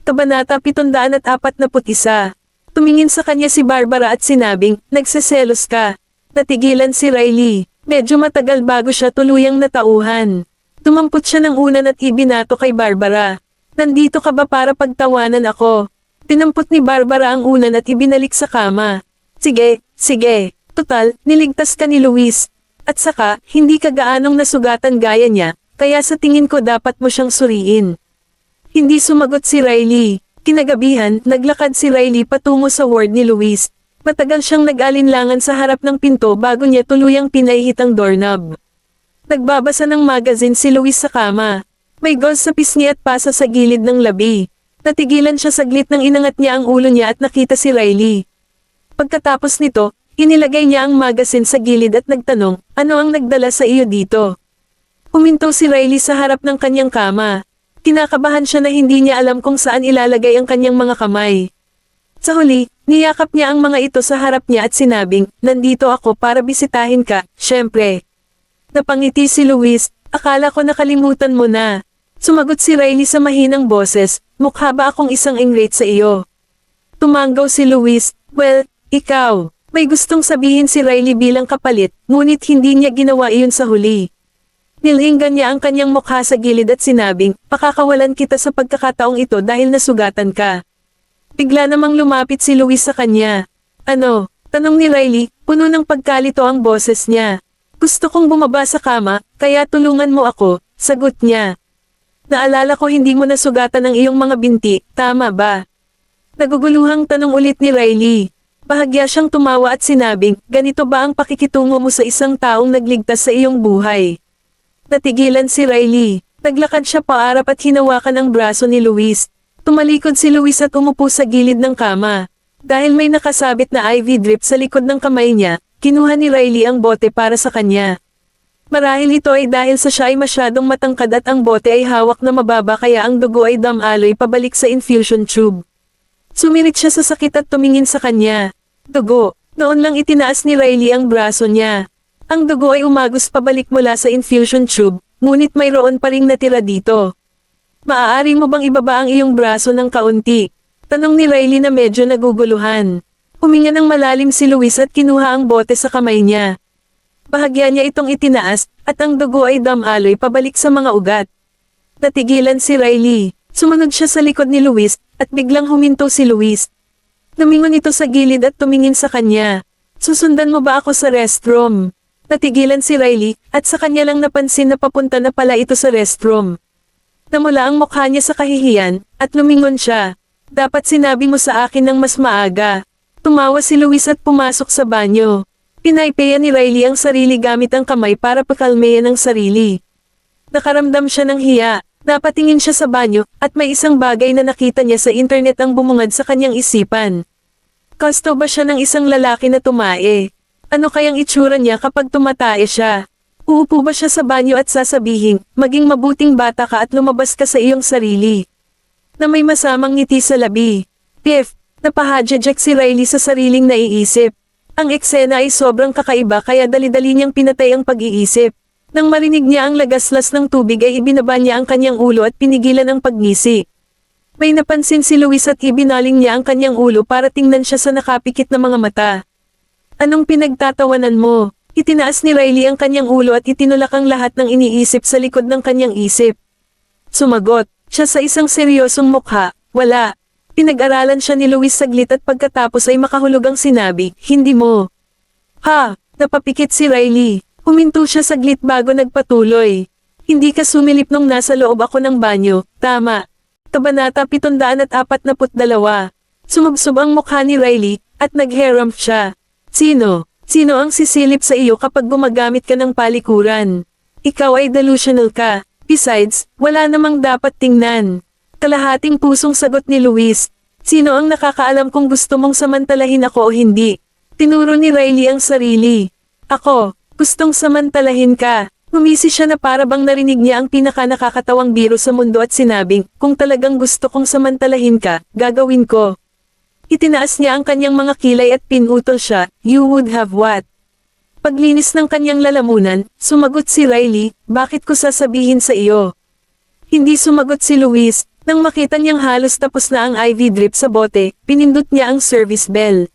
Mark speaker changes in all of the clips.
Speaker 1: Kabanata 741. Tumingin sa kanya si Barbara at sinabing, nagseselos ka. Natigilan si Riley. Medyo matagal bago siya tuluyang natauhan. Tumampot siya ng unan at ibinato kay Barbara. Nandito ka ba para pagtawanan ako? Tinampot ni Barbara ang unan at ibinalik sa kama. Sige, sige. Total, niligtas ka ni Luis. At saka, hindi ka gaanong nasugatan gaya niya, kaya sa tingin ko dapat mo siyang suriin. Hindi sumagot si Riley. Kinagabihan, naglakad si Riley patungo sa ward ni Luis. Matagal siyang nag-alinlangan sa harap ng pinto bago niya tuluyang pinaihit ang doorknob. Nagbabasa ng magazine si Luis sa kama. May gauze sa pisngi at pasa sa gilid ng labi. Natigilan siya saglit nang inangat niya ang ulo niya at nakita si Riley. Pagkatapos nito, inilagay niya ang magazine sa gilid at nagtanong, ano ang nagdala sa iyo dito? Huminto si Riley sa harap ng kanyang kama. Kinakabahan siya na hindi niya alam kung saan ilalagay ang kanyang mga kamay. Sa huli, niyakap niya ang mga ito sa harap niya at sinabing, nandito ako para bisitahin ka, syempre. Napangiti si Luis, akala ko nakalimutan mo na. Sumagot si Riley sa mahinang boses, mukha ba akong isang ingrate sa iyo? Tumanggaw si Luis, well, ikaw. May gustong sabihin si Riley bilang kapalit, ngunit hindi niya ginawa iyon sa huli. Nilinggan niya ang kanyang mukha sa gilid at sinabing, pakakawalan kita sa pagkakataong ito dahil nasugatan ka. Bigla namang lumapit si Luis sa kanya. Ano? Tanong ni Riley, puno ng pagkalito ang boses niya. Gusto kong bumaba sa kama, kaya tulungan mo ako, sagot niya. Naalala ko hindi mo nasugatan ang iyong mga binti, tama ba? Naguguluhang tanong ulit ni Riley. Bahagya siyang tumawa at sinabing, ganito ba ang pakikitungo mo sa isang taong nagligtas sa iyong buhay? Natigilan si Riley. Naglakad siya paarap at hinawakan ang braso ni Luis. Tumalikod si Luis at umupo sa gilid ng kama. Dahil may nakasabit na IV drip sa likod ng kamay niya, kinuha ni Riley ang bote para sa kanya. Marahil ito ay dahil sa siya ay masyadong matangkad at ang bote ay hawak na mababa kaya ang dugo ay damaloy pabalik sa infusion tube. Sumirit siya sa sakit at tumingin sa kanya. Dugo. Noon lang itinaas ni Riley ang braso niya. Ang dugo ay umagos pabalik mula sa infusion tube, ngunit mayroon pa ring natira dito. Maaari mo bang ibaba ang iyong braso ng kaunti? Tanong ni Riley na medyo naguguluhan. Huminga ng malalim si Luis at kinuha ang bote sa kamay niya. Bahagya niya itong itinaas, at ang dugo ay damaloy pabalik sa mga ugat. Natigilan si Riley. Sumunod siya sa likod ni Luis, at biglang huminto si Luis. Lumingon ito sa gilid at tumingin sa kanya. Susundan mo ba ako sa restroom? Natigilan si Riley, at sa kanya lang napansin na papunta na pala ito sa restroom. Namula ang mukha niya sa kahihiyan, at lumingon siya. Dapat sinabi mo sa akin ng mas maaga. Tumawa si Luis at pumasok sa banyo. Pinaypayan ni Riley ang sarili gamit ang kamay para pakalmayan ang sarili. Nakaramdam siya ng hiya. Napatingin siya sa banyo, at may isang bagay na nakita niya sa internet ang bumungad sa kanyang isipan. Gusto ba siya ng isang lalaki na tumae? Ano kayang itsura niya kapag tumatae siya? Uupo ba siya sa banyo at sasabihin, maging mabuting bata ka at lumabas ka sa iyong sarili? Na may masamang ngiti sa labi. Pief, napahadjajak si Riley sa sariling naiisip. Ang eksena ay sobrang kakaiba kaya dali-dali niyang pinatay ang pag-iisip. Nang marinig niya ang lagaslas ng tubig ay ibinaba niya ang kanyang ulo at pinigilan ang pagngisi. May napansin si Luis at ibinaling niya ang kanyang ulo para tingnan siya sa nakapikit na mga mata. Anong pinagtatawanan mo? Itinaas ni Riley ang kanyang ulo at itinulak ang lahat ng iniisip sa likod ng kanyang isip. Sumagot siya sa isang seryosong mukha, wala. Pinag-aralan siya ni Luis saglit at pagkatapos ay makahulugang sinabi, hindi mo. Ha? Napapikit si Riley. Huminto siya saglit bago nagpatuloy. Hindi ka sumilip nung nasa loob ako ng banyo, tama. Kabanata 742. Sumubsob ang mukha ni Riley, at nag-hairump siya. Sino? Sino ang sisilip sa iyo kapag gumagamit ka ng palikuran? Ikaw ay delusional ka. Besides, wala namang dapat tingnan. Kalahating pusong sagot ni Luis. Sino ang nakakaalam kung gusto mong samantalahin ako o hindi? Tinuro ni Riley ang sarili. Ako, gustong samantalahin ka. Ngumisi siya na para bang narinig niya ang pinaka-nakakatawang biro sa mundo at sinabing, kung talagang gusto kong samantalahin ka, gagawin ko. Itinaas niya ang kanyang mga kilay at pinutol siya, you would have what? Paglinis ng kanyang lalamunan, sumagot si Riley, bakit ko sasabihin sa iyo? Hindi sumagot si Luis, Nang makita niyang halos tapos na ang IV drip sa bote, pinindot niya ang service bell.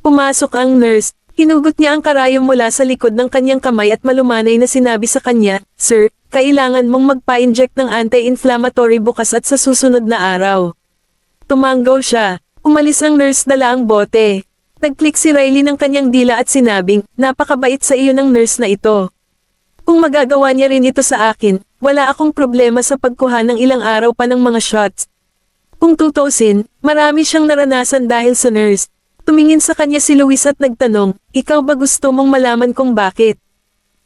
Speaker 1: Pumasok ang nurse, hinugot niya ang karayom mula sa likod ng kanyang kamay at malumanay na sinabi sa kanya, "Sir, kailangan mong magpa-inject ng anti-inflammatory bukas at sa susunod na araw." Tumanggaw siya. Umalis ang nurse dala ang bote. Nag-click si Riley ng kanyang dila at sinabing, "Napakabait sa iyo ng nurse na ito. Kung magagawa niya rin ito sa akin, wala akong problema sa pagkuha ng ilang araw pa ng mga shots." Kung tutuusin, marami siyang naranasan dahil sa nurse. Tumingin sa kanya si Luis at nagtanong, "Ikaw ba gusto mong malaman kung bakit?"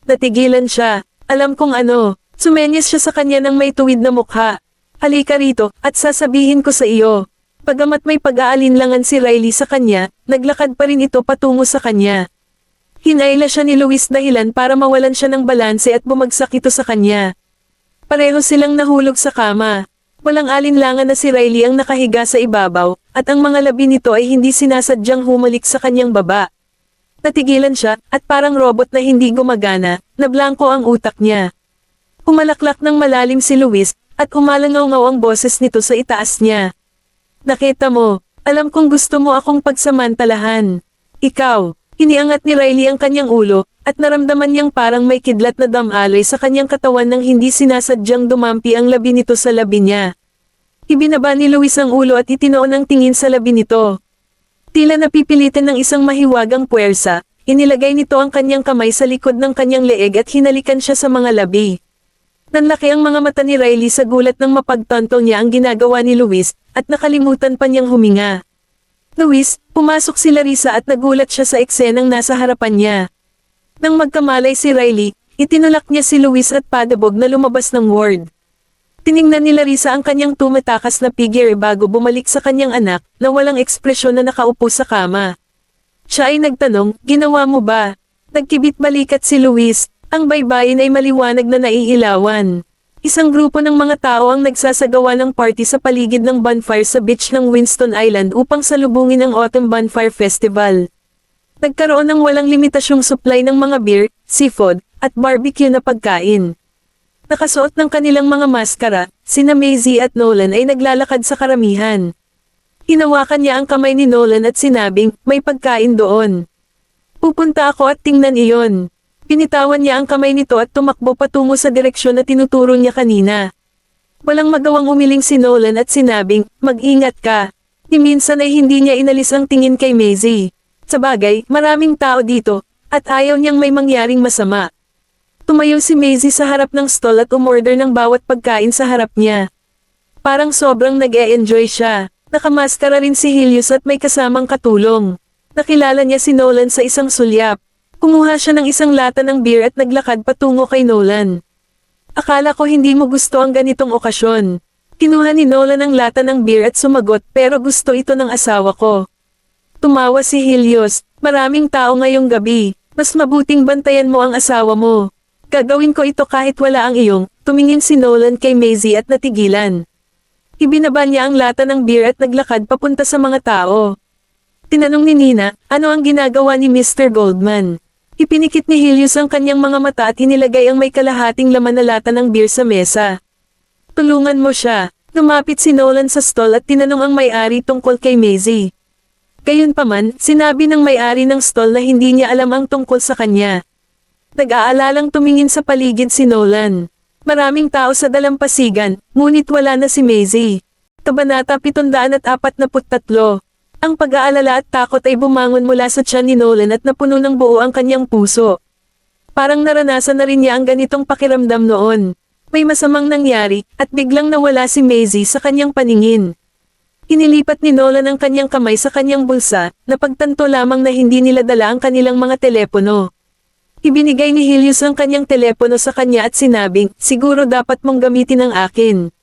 Speaker 1: Natigilan siya. Alam kong ano. Sumenyas siya sa kanya ng may tuwid na mukha. "Halika rito, at sasabihin ko sa iyo." Pagamat may pag-aalinlangan si Riley sa kanya, naglakad pa rin ito patungo sa kanya. Hinayla siya ni Luis dahilan para mawalan siya ng balanse at bumagsak ito sa kanya. Pareho silang nahulog sa kama. Walang alinlangan na si Riley ang nakahiga sa ibabaw, at ang mga labi nito ay hindi sinasadyang humalik sa kanyang baba. Natigilan siya, at parang robot na hindi gumagana, nablangko ang utak niya. Humalaklak ng malalim si Luis, at umalangaw-ngaw ang boses nito sa itaas niya. "Nakita mo, alam kong gusto mo akong pagsamantalahan. Ikaw." Iniangat ni Riley ang kanyang ulo, at naramdaman niyang parang may kidlat na damaloy sa kanyang katawan nang hindi sinasadyang dumampi ang labi nito sa labi niya. Ibinaba ni Luis ang ulo at itinoon ang tingin sa labi nito. Tila napipilitin ng isang mahiwagang puwersa, inilagay nito ang kanyang kamay sa likod ng kanyang leeg at hinalikan siya sa mga labi. Nanlaki ang mga mata ni Riley sa gulat nang mapagtanto niya ang ginagawa ni Luis, at nakalimutan pa niyang huminga. "Luis," pumasok si Larissa at nagulat siya sa eksenang nasa harapan niya. Nang magkamalay si Riley, itinulak niya si Luis at padabog na lumabas ng ward. Tiningnan ni Larissa ang kanyang tumatakas na figure bago bumalik sa kanyang anak, na walang ekspresyon na nakaupo sa kama. Siya ay nagtanong, "Ginawa mo ba?" Nagkibit balikat si Luis, ang baybayin ay maliwanag na naiilawan. Isang grupo ng mga tao ang nagsasagawa ng party sa paligid ng bonfire sa beach ng Winston Island upang salubungin ang Autumn Bonfire Festival. Nagkaroon ng walang limitasyong supply ng mga beer, seafood, at barbecue na pagkain. Nakasuot ng kanilang mga maskara, sina Maisie at Nolan ay naglalakad sa karamihan. Hinawakan niya ang kamay ni Nolan at sinabing, "May pagkain doon. Pupunta ako at tingnan iyon." Pinitawan niya ang kamay nito at tumakbo patungo sa direksyon na tinuturo niya kanina. Walang magawang umiling si Nolan at sinabing, "Mag-ingat ka." Ni minsan ay hindi niya inalis ang tingin kay Maisie. Sabagay, maraming tao dito, at ayaw niyang may mangyaring masama. Tumayo si Maisie sa harap ng stall at umorder ng bawat pagkain sa harap niya. Parang sobrang nag-e-enjoy siya. Nakamaskara rin si Helios at may kasamang katulong. Nakilala niya si Nolan sa isang sulyap. Kumuha siya ng isang lata ng beer at naglakad patungo kay Nolan. "Akala ko hindi mo gusto ang ganitong okasyon." Kinuha ni Nolan ang lata ng beer at sumagot, "Pero gusto ito ng asawa ko." Tumawa si Helios, "Maraming tao ngayong gabi. Mas mabuting bantayan mo ang asawa mo." "Gagawin ko ito kahit wala ang iyong." Tumingin si Nolan kay Maisie at natigilan. Ibinaba niya ang lata ng beer at naglakad papunta sa mga tao. Tinanong ni Nina, "Ano ang ginagawa ni Mr. Goldman?" Ipinikit ni Helios ang kanyang mga mata at inilagay ang may kalahating laman na lata ng beer sa mesa. "Tulungan mo siya." Lumapit si Nolan sa stall at tinanong ang may-ari tungkol kay Maisie. Gayunpaman, sinabi ng may-ari ng stall na hindi niya alam ang tungkol sa kanya. Nag-aalalang tumingin sa paligid si Nolan. Maraming tao sa dalampasigan, ngunit wala na si Maisie. Kabanata 743. Ang pag-aalala at takot ay bumangon mula sa tiyan ni Nolan at napuno ng buo ang kanyang puso. Parang naranasan na rin niya ang ganitong pakiramdam noon. May masamang nangyari, at biglang nawala si Maisie sa kanyang paningin. Inilipat ni Nolan ang kanyang kamay sa kanyang bulsa, napagtanto lamang na hindi nila dala ang kanilang mga telepono. Ibinigay ni Helios ang kanyang telepono sa kanya at sinabing, "Siguro dapat mong gamitin ang akin."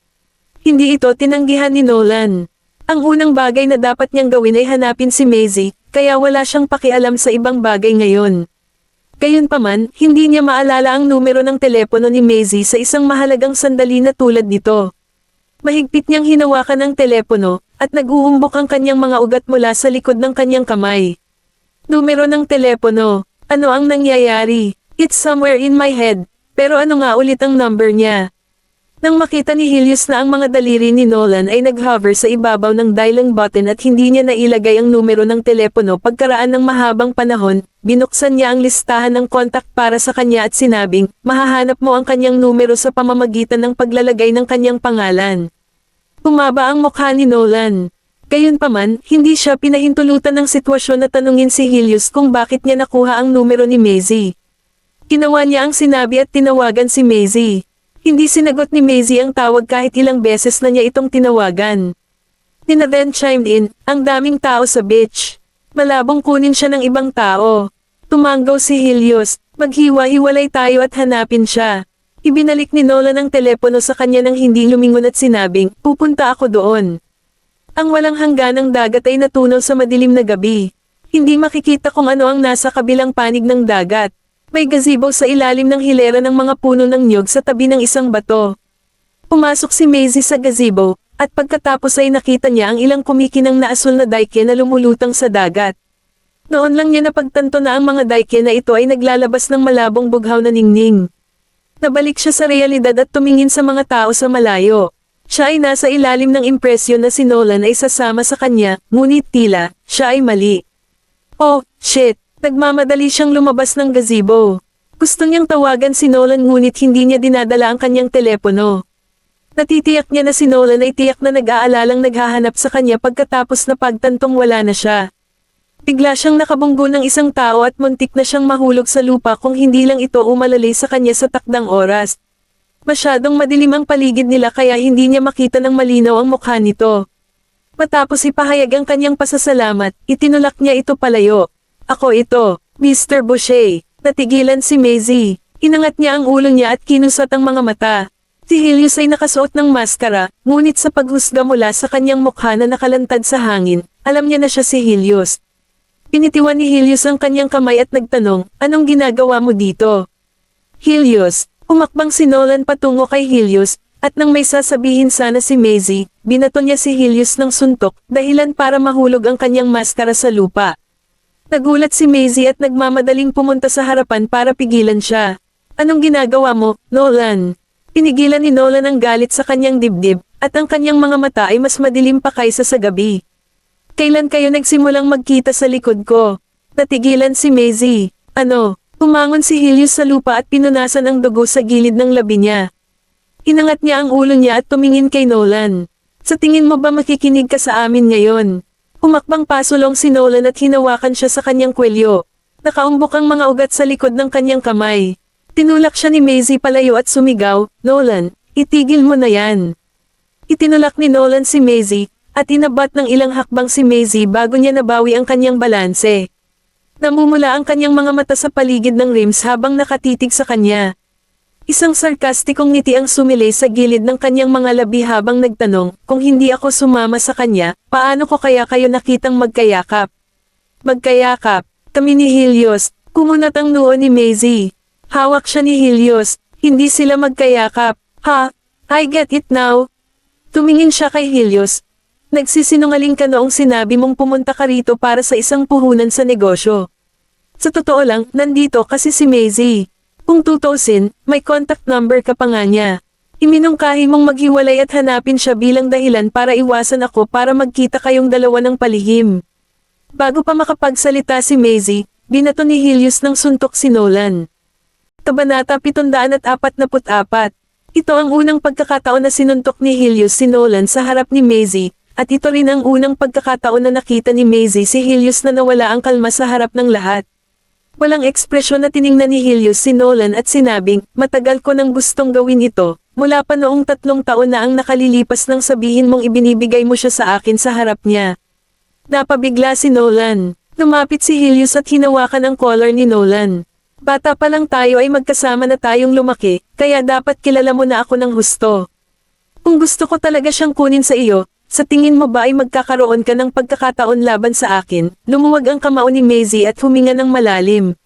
Speaker 1: Hindi ito tinanggihan ni Nolan. Ang unang bagay na dapat niyang gawin ay hanapin si Maisie, kaya wala siyang pakialam sa ibang bagay ngayon. Gayunpaman, hindi niya maalala ang numero ng telepono ni Maisie sa isang mahalagang sandali na tulad nito. Mahigpit niyang hinawakan ang telepono, at nag-uumbok ang kanyang mga ugat mula sa likod ng kanyang kamay. Numero ng telepono. Ano ang nangyayari? It's somewhere in my head. Pero ano nga ulit ang number niya? Nang makita ni Helios na ang mga daliri ni Nolan ay nag-hover sa ibabaw ng dialing button at hindi niya nailagay ang numero ng telepono pagkaraan ng mahabang panahon, binuksan niya ang listahan ng contact para sa kanya at sinabing, mahahanap mo ang kanyang numero sa pamamagitan ng paglalagay ng kanyang pangalan. Bumaba ang mukha ni Nolan. Gayunpaman, hindi siya pinahintulutan ng sitwasyon na tanungin si Helios kung bakit niya nakuha ang numero ni Maisie. Ginawa niya ang sinabi at tinawagan si Maisie. Hindi sinagot ni Maisie ang tawag kahit ilang beses na niya itong tinawagan. Nina then chimed in, ang daming tao sa beach. Malabong kunin siya ng ibang tao. Tumanggaw si Helios, maghiwa-hiwalay tayo at hanapin siya. Ibinalik ni Nolan ang telepono sa kanya nang hindi lumingon at sinabing, pupunta ako doon. Ang walang hangganang dagat ay natunaw sa madilim na gabi. Hindi makikita kung ano ang nasa kabilang panig ng dagat. May gazebo sa ilalim ng hilera ng mga puno ng niyog sa tabi ng isang bato. Pumasok si Maisie sa gazebo, at pagkatapos ay nakita niya ang ilang kumikinang na asul na daike na lumulutang sa dagat. Noon lang niya napagtanto na ang mga daike na ito ay naglalabas ng malabong bughaw na ningning. Nabalik siya sa realidad at tumingin sa mga tao sa malayo. Siya ay nasa ilalim ng impresyon na si Nolan ay sasama sa kanya, ngunit tila, siya ay mali. Oh, shit! Nagmamadali siyang lumabas ng gazebo. Gusto niyang tawagan si Nolan ngunit hindi niya dinadala ang kanyang telepono. Natitiyak niya na si Nolan ay tiyak na nag-aalalang naghahanap sa kanya pagkatapos na pagtantong wala na siya. Bigla siyang nakabunggo ng isang tao at muntik na siyang mahulog sa lupa kung hindi lang ito umalalay sa kanya sa takdang oras. Masyadong madilim ang paligid nila kaya hindi niya makita ng malinaw ang mukha nito. Matapos ipahayag ang kanyang pasasalamat, itinulak niya ito palayo. Ako ito, Mr. Boucher. Natigilan si Maisie. Inangat niya ang ulo niya at kinusat ang mga mata. Si Helios ay nakasuot ng maskara, ngunit sa paghusga mula sa kanyang mukha na nakalantad sa hangin, alam niya na siya si Helios. Pinitiwan ni Helios ang kanyang kamay at nagtanong, anong ginagawa mo dito? Helios, umakbang si Nolan patungo kay Helios, at nang may sasabihin sana si Maisie, binato niya si Helios ng suntok, dahilan para mahulog ang kanyang maskara sa lupa. Nagulat si Maisie at nagmamadaling pumunta sa harapan para pigilan siya. Anong ginagawa mo, Nolan? Pinigilan ni Nolan ang galit sa kanyang dibdib, at ang kanyang mga mata ay mas madilim pa kaysa sa gabi. Kailan kayo nagsimulang magkita sa likod ko? Natigilan si Maisie. Ano? Umangon si Helios sa lupa at pinunasan ang dugo sa gilid ng labi niya. Inangat niya ang ulo niya at tumingin kay Nolan. Sa tingin mo ba makikinig ka sa amin ngayon? Umakbang pasulong si Nolan at hinawakan siya sa kanyang kwelyo. Nakaumbok ang mga ugat sa likod ng kanyang kamay. Tinulak siya ni Maisie palayo at sumigaw, Nolan, itigil mo na yan. Itinulak ni Nolan si Maisie, at inabat ng ilang hakbang si Maisie bago niya nabawi ang kanyang balanse. Namumula ang kanyang mga mata sa paligid ng rims habang nakatitig sa kanya. Isang sarkastikong ngiti ang sumilay sa gilid ng kanyang mga labi habang nagtanong, kung hindi ako sumama sa kanya, paano ko kaya kayo nakitang magkayakap? Magkayakap, kami ni Helios, kumunat ang noo ni Maisie. Hawak siya ni Helios, hindi sila magkayakap. Ha? I get it now. Tumingin siya kay Helios. Nagsisinungaling ka noong sinabi mong pumunta ka rito para sa isang puhunan sa negosyo. Sa totoo lang, nandito kasi si Maisie. Kung tutusin, may contact number ka pa nga niya. Iminungkahi mong maghiwalay at hanapin siya bilang dahilan para iwasan ako para magkita kayong dalawa ng palihim. Bago pa makapagsalita si Maisie, binato ni Helios ng suntok si Nolan. Kabanata 744. Ito ang unang pagkakataon na sinuntok ni Helios si Nolan sa harap ni Maisie, at ito rin ang unang pagkakataon na nakita ni Maisie si Helios na nawala ang kalma sa harap ng lahat. Walang ekspresyon na tiningnan ni Helios si Nolan at sinabing, matagal ko nang gustong gawin ito, mula pa noong 3 taon na ang nakalilipas nang sabihin mong ibinibigay mo siya sa akin sa harap niya. Napabigla si Nolan. Lumapit si Helios at hinawakan ang collar ni Nolan. Bata pa lang tayo ay magkasama na tayong lumaki, kaya dapat kilala mo na ako ng husto. Kung gusto ko talaga siyang kunin sa iyo, sa tingin mo ba ay magkakaroon ka ng pagkakataon laban sa akin? Lumuwag ang kamao ni Maisie at huminga ng malalim.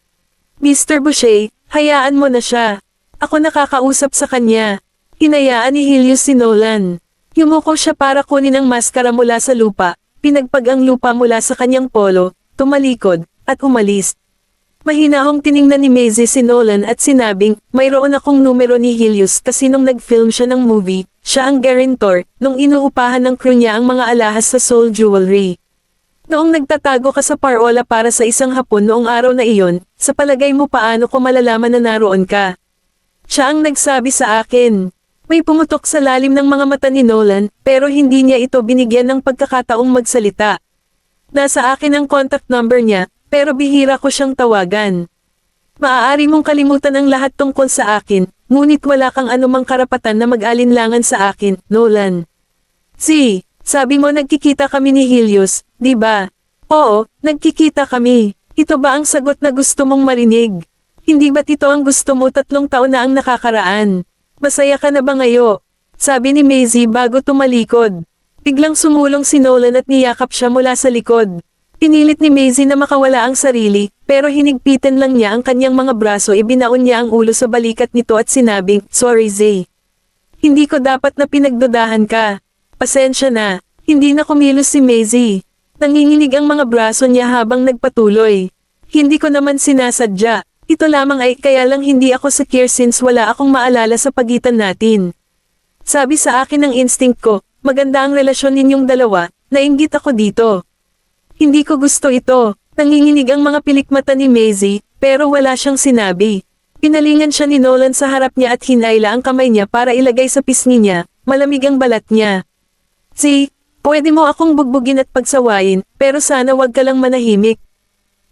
Speaker 1: Mr. Boucher, hayaan mo na siya. Ako nakakausap sa kanya. Hinayaan ni Helios si Nolan. Yumuko siya para kunin ang maskara mula sa lupa, pinagpag ang lupa mula sa kanyang polo, tumalikod, at umalis. Mahinahong tiningnan ni Maisie si Nolan at sinabing, mayroon akong numero ni Helios kasi nung nag-film siya ng movie, siya ang guarantor, nung inuupahan ng crew niya ang mga alahas sa Soul Jewelry. Noong nagtatago ka sa parola para sa isang hapon noong araw na iyon, sa palagay mo paano ko malalaman na naroon ka? Siya ang nagsabi sa akin. May pumutok sa lalim ng mga mata ni Nolan, pero hindi niya ito binigyan ng pagkakataong magsalita. Nasa akin ang contact number niya, pero bihira ko siyang tawagan. Maaari mong kalimutan ang lahat tungkol sa akin, ngunit wala kang anumang karapatan na mag-alinlangan sa akin, Nolan. Sabi mo nagkikita kami ni Helios, di ba? Oo, nagkikita kami. Ito ba ang sagot na gusto mong marinig? Hindi ba't ito ang gusto mo 3 taon na ang nakakaraan? Masaya ka na ba ngayo? Sabi ni Maisie bago tumalikod. Biglang sumulong si Nolan at niyakap siya mula sa likod. Pinilit ni Maisie na makawala ang sarili, pero hinigpitan lang niya ang kanyang mga braso, ibinaon niya ang ulo sa balikat nito at sinabing, sorry Zay. Hindi ko dapat na pinagdudahan ka. Pasensya na. Hindi na kumilos si Maisie. Nanginginig ang mga braso niya habang nagpatuloy. Hindi ko naman sinasadya. Ito lamang ay kaya lang hindi ako secure since wala akong maalala sa pagitan natin. Sabi sa akin ng instinct ko, maganda ang relasyon ninyong dalawa, nainggit ako dito. Hindi ko gusto ito. Nanginginig ang mga pilikmata ni Maisie, pero wala siyang sinabi. Pinalingan siya ni Nolan sa harap niya at hinayla ang kamay niya para ilagay sa pisngi niya, malamig ang balat niya. Pwede mo akong bugbugin at pagsawayin, pero sana wag ka lang manahimik.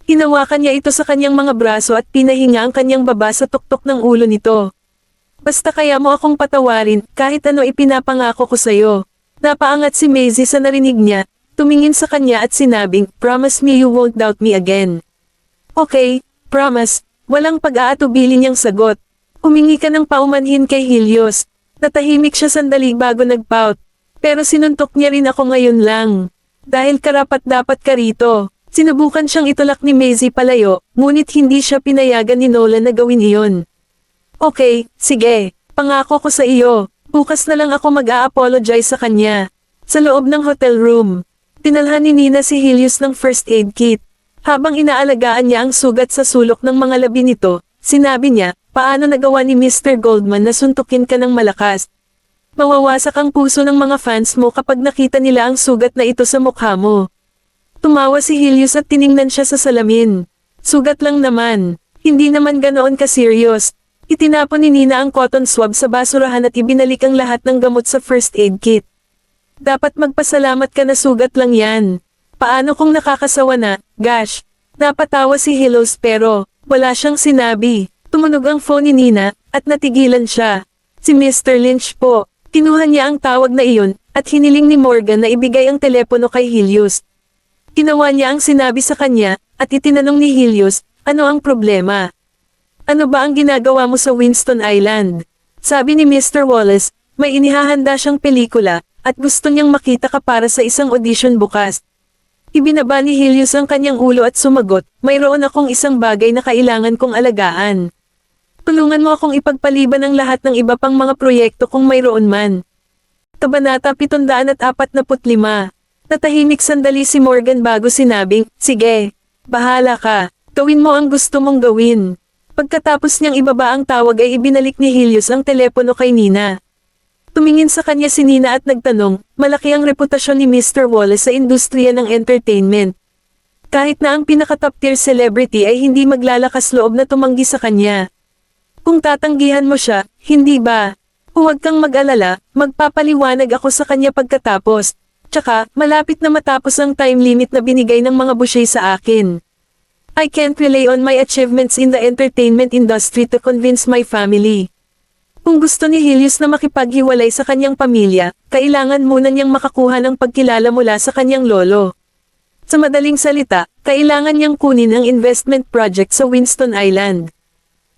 Speaker 1: Hinawakan niya ito sa kanyang mga braso at pinahinga ang kanyang baba sa tuktok ng ulo nito. Basta kaya mo akong patawarin, kahit ano ipinapangako ko sa'yo. Napaangat si Maisie sa narinig niya, tumingin sa kanya at sinabing, promise me you won't doubt me again. Okay, promise. Walang pag-aatubili niyang sagot. Humingi ka ng paumanhin kay Helios. Natahimik siya sandali bago nagpout. Pero sinuntok niya rin ako ngayon lang. Dahil karapat-dapat ka rito. Sinubukan siyang itulak ni Maisie palayo, ngunit hindi siya pinayagan ni Nolan na gawin iyon. Okay, sige. Pangako ko sa iyo. Bukas na lang ako mag-a-apologize sa kanya. Sa loob ng hotel room. Tinalhan ni Nina si Helios ng first aid kit. Habang inaalagaan niya ang sugat sa sulok ng mga labi nito, sinabi niya, paano nagawa ni Mr. Goldman na suntukin ka ng malakas? Mawawasak ang puso ng mga fans mo kapag nakita nila ang sugat na ito sa mukha mo. Tumawa si Helios at tiningnan siya sa salamin. Sugat lang naman. Hindi naman ganoon ka-serious. Itinapon ni Nina ang cotton swab sa basurahan at ibinalik ang lahat ng gamot sa first aid kit. Dapat magpasalamat ka na sugat lang yan. Paano kung nakakasawa na, gosh? Napatawa si Helios pero, wala siyang sinabi. Tumunog ang phone ni Nina, at natigilan siya. Si Mr. Lynch po. Kinuha niya ang tawag na iyon, at hiniling ni Morgan na ibigay ang telepono kay Helios. Ginawa niya ang sinabi sa kanya, at itinanong ni Helios, ano ang problema? Ano ba ang ginagawa mo sa Winston Island? Sabi ni Mr. Wallace, may inihahanda siyang pelikula, at gusto niyang makita ka para sa isang audition bukas. Ibinaba ni Helios ang kanyang ulo at sumagot, mayroon akong isang bagay na kailangan kong alagaan. Tulungan mo akong ipagpaliban ang lahat ng iba pang mga proyekto kung mayroon man. Kabanata 745. Natahimik sandali si Morgan bago sinabing, sige, bahala ka, gawin mo ang gusto mong gawin. Pagkatapos niyang ibaba ang tawag ay ibinalik ni Helios ang telepono kay Nina. Tumingin sa kanya si Nina at nagtanong, malaki ang reputasyon ni Mr. Wallace sa industriya ng entertainment. Kahit na ang pinaka-top tier celebrity ay hindi maglalakas loob na tumanggi sa kanya. Kung tatanggihan mo siya, hindi ba? Huwag kang mag-alala, magpapaliwanag ako sa kanya pagkatapos. Tsaka, malapit na matapos ang time limit na binigay ng mga bushay sa akin. I can't rely on my achievements in the entertainment industry to convince my family. Kung gusto ni Helios na makipaghiwalay sa kanyang pamilya, kailangan muna niyang makakuha ng pagkilala mula sa kanyang lolo. Sa madaling salita, kailangan niyang kunin ang investment project sa Winston Island.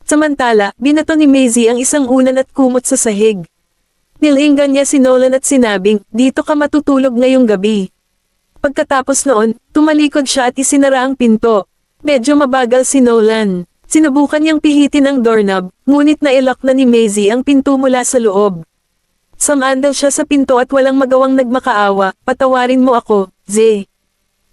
Speaker 1: Samantala, binato ni Maisie ang isang unan at kumot sa sahig. Nilinggan niya si Nolan at sinabing, dito ka matutulog ngayong gabi. Pagkatapos noon, tumalikod siya at isinara ang pinto. Medyo mabagal si Nolan. Sinubukan niyang pihitin ang doorknob, ngunit nailak na ni Maisie ang pinto mula sa loob. Sumandal siya sa pinto at walang magawang nagmakaawa, patawarin mo ako, Zay.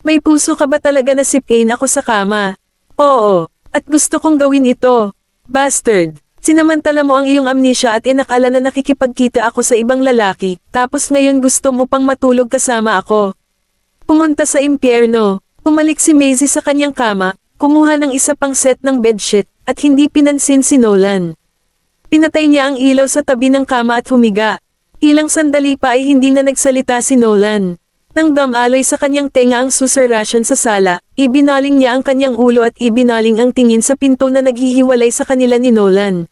Speaker 1: May puso ka ba talaga na sipin ako sa kama? Oo. At gusto kong gawin ito. Bastard. Sinamantala mo ang iyong amnesia at inakala na nakikipagkita ako sa ibang lalaki, tapos ngayon gusto mo pang matulog kasama ako. Pumunta sa impyerno. Pumalik si Maisie sa kanyang kama, kumuha ng isa pang set ng bedsheet, at hindi pinansin si Nolan. Pinatay niya ang ilaw sa tabi ng kama at humiga. Ilang sandali pa ay hindi na nagsalita si Nolan. Nang damaloy sa kanyang tenga ang susurration sa sala, ibinaling niya ang kanyang ulo at ibinaling ang tingin sa pinto na naghihiwalay sa kanila ni Nolan.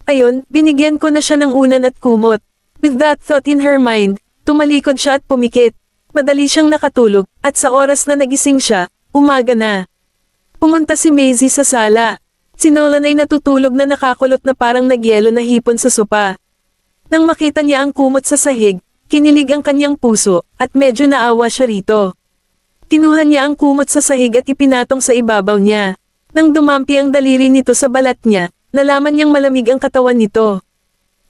Speaker 1: Ayon, binigyan ko na siya ng unan at kumot. With that thought in her mind, tumalikod siya at pumikit. Madali siyang nakatulog, at sa oras na nagising siya, umaga na. Pumunta si Maisie sa sala. Si Nolan ay natutulog na nakakulot na parang nagyelo na hipon sa sopa. Nang makita niya ang kumot sa sahig, kinilig ang kanyang puso, at medyo naawa siya rito. Kinuha niya ang kumot sa sahig at ipinatong sa ibabaw niya. Nang dumampi ang daliri nito sa balat niya, nalaman niyang malamig ang katawan nito.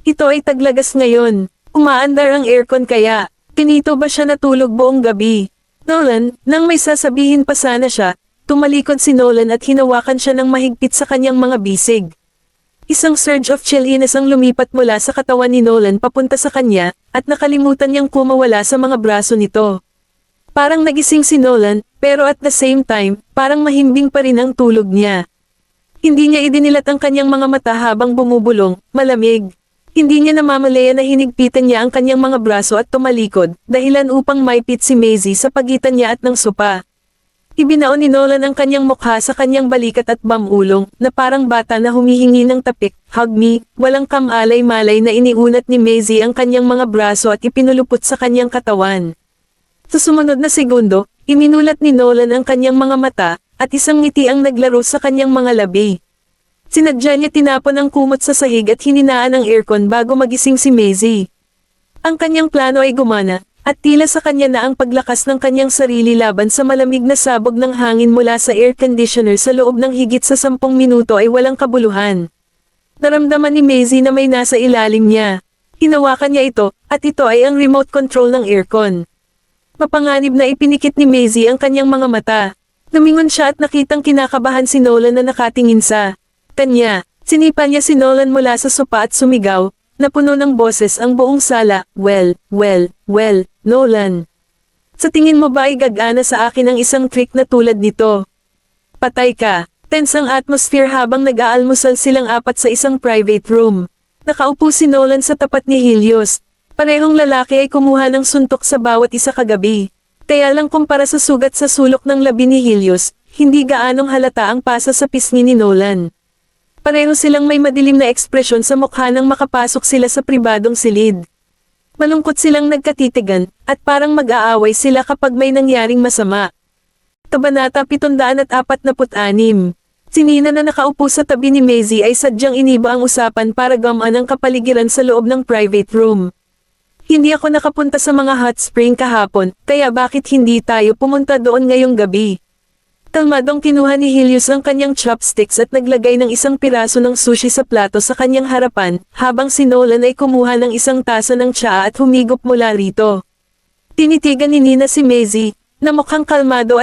Speaker 1: Ito ay taglagas ngayon. Umaandar ang aircon kaya. Pinito ba siya natulog buong gabi? Nolan, nang may sasabihin pa sana siya, tumalikod si Nolan at hinawakan siya ng mahigpit sa kanyang mga bisig. Isang surge of chilliness ang lumipat mula sa katawan ni Nolan papunta sa kanya, at nakalimutan niyang kumawala sa mga braso nito. Parang nagising si Nolan, pero at the same time, parang mahimbing pa rin ang tulog niya. Hindi niya idinilat ang kanyang mga mata habang bumubulong, malamig. Hindi niya namamalayan na hinigpitan niya ang kanyang mga braso at tumalikod, dahilan upang maipit si Maisie sa pagitan niya at ng sopa. Ibinaon ni Nolan ang kanyang mukha sa kanyang balikat at bamulong, na parang bata na humihingi ng tapik. Hug me, walang kamalay-malay na iniunat ni Maisie ang kanyang mga braso at ipinulupot sa kanyang katawan. Sa sumunod na segundo, iminulat ni Nolan ang kanyang mga mata, at isang ngiti ang naglaro sa kanyang mga labi. Sinadya niya tinapon ang kumot sa sahig at hininaan ang aircon bago magising si Maisie. Ang kanyang plano ay gumana, at tila sa kanya na ang paglakas ng kanyang sarili laban sa malamig na sabog ng hangin mula sa air conditioner sa loob ng higit sa 10 minuto ay walang kabuluhan. Naramdaman ni Maisie na may nasa ilalim niya. Hinawakan niya ito, at ito ay ang remote control ng aircon. Mapanganib na ipinikit ni Maisie ang kanyang mga mata. Lumingon siya at nakitang kinakabahan si Nolan na nakatingin sa kanya. Sinipa niya si Nolan mula sa sopa at sumigaw. Napuno ng boses ang buong sala. Well, Nolan. Sa tingin mo ba ay gagana sa akin ang isang trick na tulad nito? Patay ka. Tense ang atmosphere habang nag-aalmusal silang apat sa isang private room. Nakaupo si Nolan sa tapat ni Helios. Parehong lalaki ay kumuha ng suntok sa bawat isa kagabi. Kaya lang kumpara sa sugat sa sulok ng labi ni Helios, hindi gaanong halata ang pasa sa pisngi ni Nolan. Pareho silang may madilim na ekspresyon sa mukha nang makapasok sila sa pribadong silid. Malungkot silang nagkatitigan, at parang mag-aaway sila kapag may nangyaring masama. Kabanata 746. Si Nina na nakaupo sa tabi ni Maisie ay sadyang iniba ang usapan para gamaan ang kapaligiran sa loob ng private room. Hindi ako nakapunta sa mga hot spring kahapon, kaya bakit hindi tayo pumunta doon ngayong gabi? Kalmadong kinuha ni Helios ang kanyang chopsticks at naglagay ng isang piraso ng sushi sa plato sa kanyang harapan, habang si Nolan ay kumuha ng isang tasa ng tsaa at humigop mula rito. Tinitigan ni Nina si Maisie, na mukhang kalmado,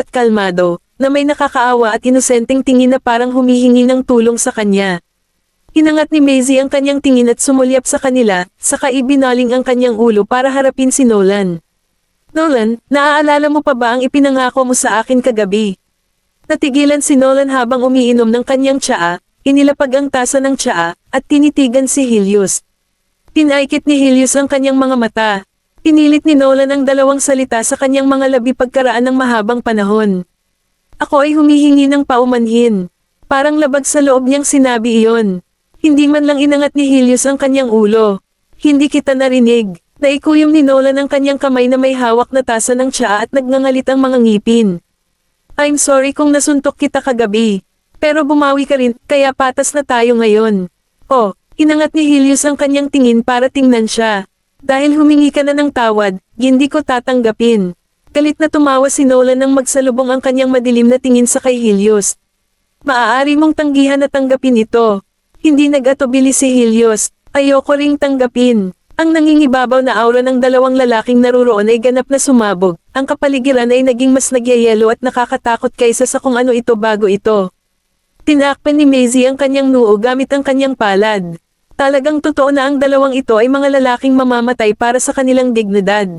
Speaker 1: na may nakakaawa at inosenteng tingin na parang humihingi ng tulong sa kanya. Inangat ni Maisie ang kanyang tingin at sumulyap sa kanila, saka ibinaling ang kanyang ulo para harapin si Nolan. Nolan, naaalala mo pa ba ang ipinangako mo sa akin kagabi? Natigilan si Nolan habang umiinom ng kanyang tsaa, inilapag ang tasa ng tsaa, at tinitigan si Helios. Pinaikit ni Helios ang kanyang mga mata. Pinilit ni Nolan ang dalawang salita sa kanyang mga labi pagkaraan ng mahabang panahon. Ako ay humihingi ng paumanhin. Parang labag sa loob niyang sinabi iyon. Hindi man lang inangat ni Helios ang kanyang ulo. Hindi kita narinig. Naikuyom ni Nolan ang kanyang kamay na may hawak na tasa ng tsaa at nagngangalit ang mga ngipin. I'm sorry kung nasuntok kita kagabi. Pero bumawi ka rin, kaya patas na tayo ngayon. Oh, inangat ni Helios ang kanyang tingin para tingnan siya. Dahil humingi ka na ng tawad, hindi ko tatanggapin. Galit na tumawa si Nolan nang magsalubong ang kanyang madilim na tingin sa kay Helios. Maaari mong tanggihan na tanggapin ito. Hindi nag-atubili si Helios. Ayoko ring tanggapin. Ang nangingibabaw na aura ng dalawang lalaking naruroon ay ganap na sumabog. Ang kapaligiran ay naging mas nagyayelo at nakakatakot kaysa sa kung ano ito bago ito. Tinakpan ni Maisie ang kanyang noo gamit ang kanyang palad. Talagang totoo na ang dalawang ito ay mga lalaking mamamatay para sa kanilang dignidad.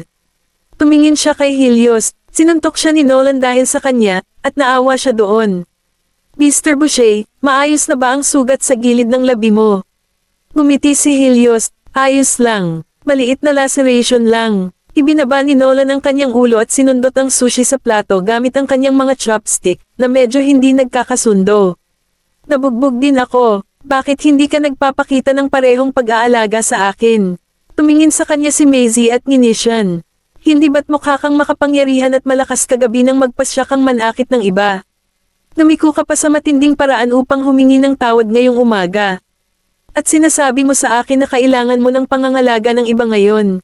Speaker 1: Tumingin siya kay Helios, sinuntok siya ni Nolan dahil sa kanya, at naawa siya doon. Mr. Boucher, maayos na ba ang sugat sa gilid ng labi mo? Ngumiti si Helios, ayos lang, maliit na laceration lang. Ibinaba ni Nolan ang kanyang ulo at sinundot ang sushi sa plato gamit ang kanyang mga chopstick, na medyo hindi nagkakasundo. Nabugbog din ako, bakit hindi ka nagpapakita ng parehong pag-aalaga sa akin? Tumingin sa kanya si Maisie at nginisyan. Hindi ba't mukha kang makapangyarihan at malakas kagabi nang magpasya kang manakit ng iba? Lumiko ka pa sa matinding paraan upang humingi ng tawad ngayong umaga. At sinasabi mo sa akin na kailangan mo ng pangangalaga ng iba ngayon.